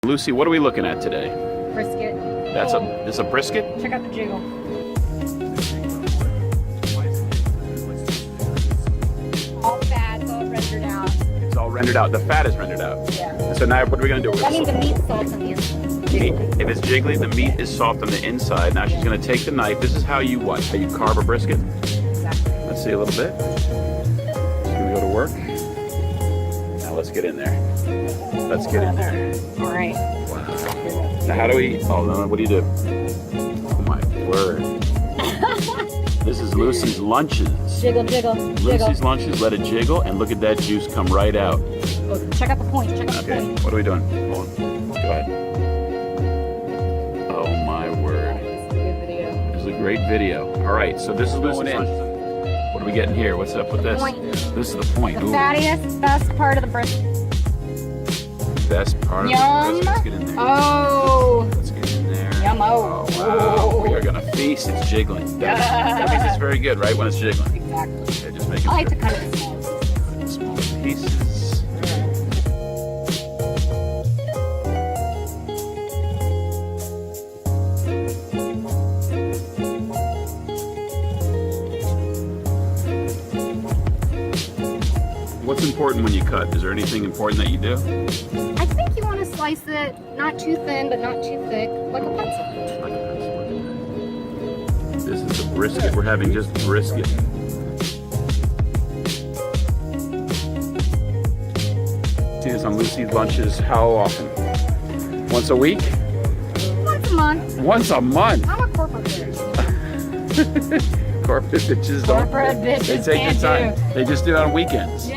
Lucy, what are we looking at today? Brisket. This is a brisket? Check out the jiggle. All fat, it's all rendered out. It's all rendered out. The fat is rendered out. Yeah. So now what are we going to do? That means the meat's soft on the inside. If it's jiggly, the meat is soft on the inside. Now she's going to take the knife. This is how you what? How you carve a brisket? Exactly. Let's see a little bit. She's going to go to work. Now let's get in there. Let's get in there. All right. Wow. Now how do we, oh no, what do you do? Oh my word. This is Lucy's Lunches. Jiggle, jiggle, Lucy's jiggle. Lunches, let it jiggle, and look at that juice come right out. Oh, check out the point, check out the Okay, point. what are we doing? Hold on. Go ahead. Oh my word. This is a good video. This is a great video. All right, so this is Lucy's Lunches. What are we getting here? What's up with this? Point. This is the point. The Ooh, fattiest, best part of the brisket. best part Yum. of the brisket. Let's get in there. Oh. Let's get in there. Yummo. Oh, wow. We are going to feast. It's jiggling. That means it's very good, right? When it's jiggling. Exactly. Okay, just make it I like to cut it in small pieces. What's important when you cut? Is there anything important that you do? I think you want to slice it not too thin, but not too thick, like a pencil. Like a pencil. This is the brisket. We're having just brisket. See this on Lucy's Lunches how often? Once a week? Once a month. Once a month? I'm a corporate bitch. Corporate bitches don't. Corporate bitches They take can't the time. do. They just do it on weekends. Yeah.